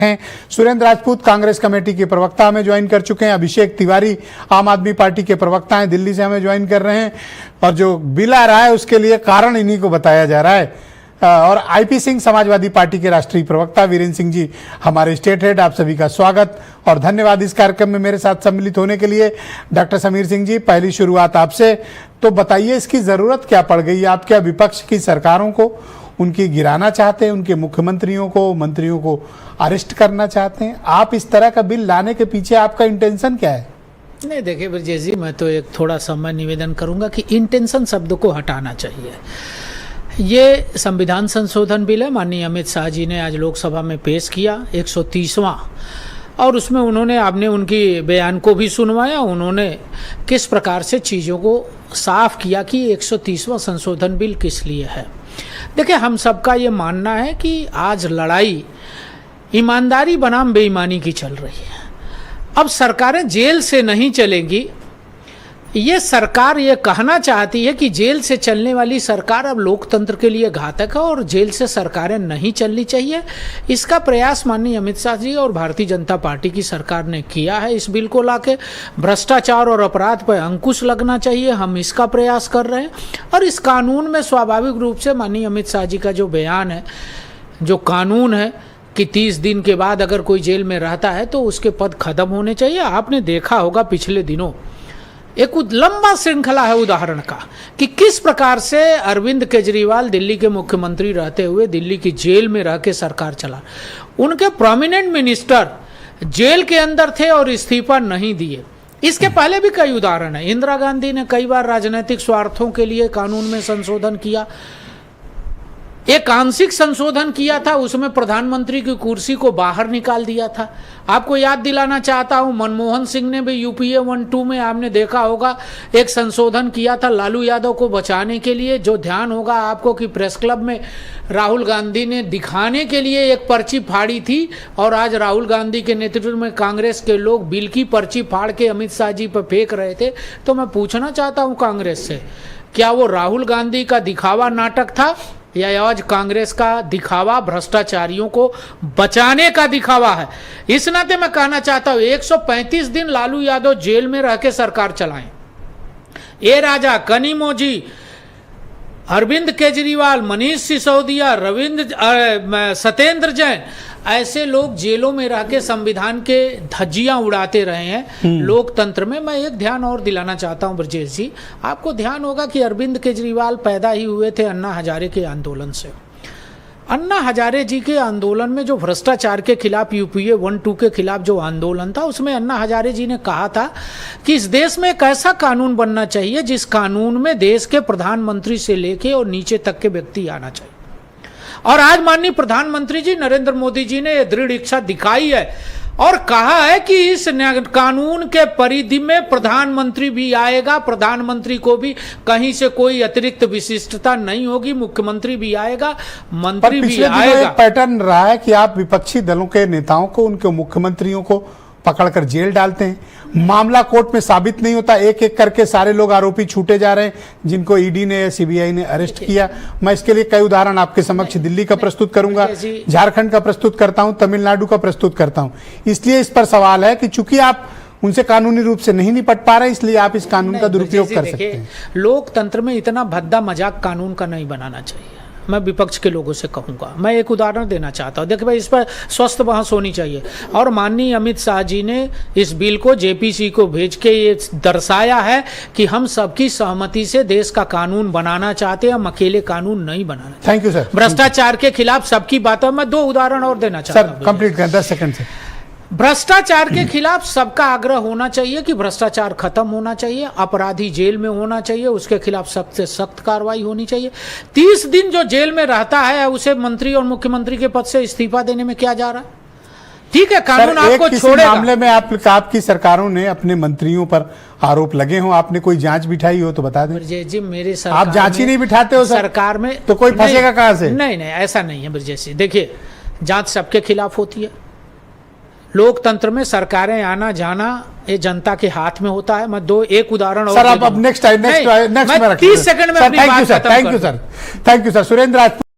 हैं। सुरेंद्र राजपूत कांग्रेस कमेटी के प्रवक्ता हमें ज्वाइन कर चुके हैं। अभिषेक तिवारी आम आदमी पार्टी के प्रवक्ता हैं, दिल्ली से हमें ज्वाइन कर रहे हैं। और जो बिल आ रहा है उसके लिए कारण इन्हीं को बताया जा रहा है। और आईपी सिंह समाजवादी पार्टी के राष्ट्रीय प्रवक्ता वीरेंद्र सिंह जी हमारे स्टेट हेड, आप सभी का स्वागत और धन्यवाद इस कार्यक्रम में मेरे साथ सम्मिलित होने के लिए। डॉक्टर समीर सिंह जी, पहली शुरुआत आपसे, तो बताइए इसकी जरूरत क्या पड़ गई? आप क्या विपक्ष की सरकारों को उनकी गिराना चाहते हैं, उनके मुख्यमंत्रियों को, मंत्रियों को अरेस्ट करना चाहते हैं? आप इस तरह का बिल लाने के पीछे आपका इंटेंशन क्या है? नहीं, देखिए ब्रजेश जी, मैं तो एक थोड़ा सा मैं निवेदन करूंगा कि इंटेंशन शब्द को हटाना चाहिए। ये संविधान संशोधन बिल है, माननीय अमित शाह जी ने आज लोकसभा में पेश किया 130वां, और उसमें उन्होंने आपने उनकी बयान को भी सुनवाया। उन्होंने किस प्रकार से चीज़ों को साफ किया कि 130वां संशोधन बिल किस लिए है। देखिए, हम सबका ये मानना है कि आज लड़ाई ईमानदारी बनाम बेईमानी की चल रही है। अब सरकारें जेल से नहीं चलेंगी। ये सरकार ये कहना चाहती है कि जेल से चलने वाली सरकार अब लोकतंत्र के लिए घातक है और जेल से सरकारें नहीं चलनी चाहिए। इसका प्रयास माननीय अमित शाह जी और भारतीय जनता पार्टी की सरकार ने किया है। इस बिल को लाके भ्रष्टाचार और अपराध पर अंकुश लगना चाहिए, हम इसका प्रयास कर रहे हैं। और इस कानून में स्वाभाविक रूप से माननीय अमित शाह जी का जो बयान है, जो कानून है कि 30 दिन के बाद अगर कोई जेल में रहता है तो उसके पद खत्म होने चाहिए। आपने देखा होगा पिछले दिनों एक लंबा श्रृंखला है उदाहरण का कि किस प्रकार से अरविंद केजरीवाल दिल्ली के मुख्यमंत्री रहते हुए दिल्ली की जेल में रह के सरकार चला। उनके प्रोमिनेंट मिनिस्टर जेल के अंदर थे और इस्तीफा नहीं दिए। इसके पहले भी कई उदाहरण है। इंदिरा गांधी ने कई बार राजनीतिक स्वार्थों के लिए कानून में संशोधन किया। एक आंशिक संशोधन किया था, उसमें प्रधानमंत्री की कुर्सी को बाहर निकाल दिया था। आपको याद दिलाना चाहता हूं, मनमोहन सिंह ने भी यूपीए 1-2 में आपने देखा होगा एक संशोधन किया था लालू यादव को बचाने के लिए। जो ध्यान होगा आपको कि प्रेस क्लब में राहुल गांधी ने दिखाने के लिए एक पर्ची फाड़ी थी और आज राहुल गांधी के नेतृत्व में कांग्रेस के लोग बिल की पर्ची फाड़ के अमित शाह जी पर फेंक रहे थे। तो मैं पूछना चाहता हूँ कांग्रेस से, क्या वो राहुल गांधी का दिखावा नाटक था या आज कांग्रेस का दिखावा भ्रष्टाचारियों को बचाने का दिखावा है? इस नाते मैं कहना चाहता हूं 135 दिन लालू यादव जेल में रह के सरकार चलाएं। ए राजा, कनिमोझी, अरविंद केजरीवाल, मनीष सिसोदिया, सत्येंद्र जैन, ऐसे लोग जेलों में रह के संविधान के धज्जियां उड़ाते रहे हैं लोकतंत्र में। मैं एक ध्यान और दिलाना चाहता हूं ब्रजेश जी, आपको ध्यान होगा कि अरविंद केजरीवाल पैदा ही हुए थे अन्ना हजारे के आंदोलन से। अन्ना हजारे जी के आंदोलन में जो भ्रष्टाचार के खिलाफ यूपीए 1-2 के खिलाफ जो आंदोलन था, उसमें अन्ना हजारे जी ने कहा था कि इस देश में एक ऐसा कानून बनना चाहिए जिस कानून में देश के प्रधानमंत्री से लेके और नीचे तक के व्यक्ति आना चाहिए। और आज माननीय प्रधानमंत्री जी नरेंद्र मोदी जी ने दृढ़ इच्छा दिखाई है और कहा है कि इस कानून के परिधि में प्रधानमंत्री भी आएगा, प्रधानमंत्री को भी कहीं से कोई अतिरिक्त विशिष्टता नहीं होगी, मुख्यमंत्री भी आएगा, मंत्री भी आएगा। एक पैटर्न रहा है कि आप विपक्षी दलों के नेताओं को, उनके मुख्यमंत्रियों को पकड़कर जेल डालते हैं, मामला कोर्ट में साबित नहीं होता, एक एक करके सारे लोग आरोपी छूटे जा रहे हैं जिनको ईडी ने, सीबीआई ने अरेस्ट किया। मैं इसके लिए कई उदाहरण आपके समक्ष दिल्ली का प्रस्तुत करूंगा, झारखंड का प्रस्तुत करता हूं, तमिलनाडु का प्रस्तुत करता हूं। इसलिए इस पर सवाल है कि चूंकि आप उनसे कानूनी रूप से नहीं निपट पा रहे, इसलिए आप इस कानून का दुरुपयोग कर सकते हैं। लोकतंत्र में इतना भद्दा मजाक कानून का नहीं बनाना चाहिए, मैं विपक्ष के लोगों से कहूंगा। मैं एक उदाहरण देना चाहता हूं, देखिए भाई, इस पर स्वस्थ बहस होनी चाहिए। और माननीय अमित शाह जी ने इस बिल को जेपीसी को भेज के ये दर्शाया है कि हम सबकी सहमति से देश का कानून बनाना चाहते हैं, हम अकेले कानून नहीं बनाना। Thank you sir. भ्रष्टाचार के खिलाफ सबकी बात है। मैं 2 उदाहरण और देना चाहता हूँ। कंप्लीट करें 10 सेकंड से। भ्रष्टाचार के खिलाफ सबका आग्रह होना चाहिए कि भ्रष्टाचार खत्म होना चाहिए, अपराधी जेल में होना चाहिए, उसके खिलाफ सख्त से सख्त कार्रवाई होनी चाहिए। 30 दिन जो जेल में रहता है उसे मंत्री और मुख्यमंत्री के पद से इस्तीफा देने में क्या जा रहा है? ठीक है, कानून आपको छोड़ेगा। मामले में आपकी सरकारों ने अपने मंत्रियों पर आरोप लगे हो, आपने कोई जांच बिठाई हो तो बता दें। ब्रजेश जी, मेरे सरकार आप जांच ही नहीं बिठाते हो सरकार में, तो कोई फंसेगा कहां से? नहीं, ऐसा नहीं है ब्रजेश जी। देखिए, जांच सबके खिलाफ होती है। लोकतंत्र में सरकारें आना जाना ये जनता के हाथ में होता है। मैं एक उदाहरण और सर, अब नेक्स्ट 30 सेकंड में अपनी बात खत्म करूं। Thank you sir. Surendra Rajput.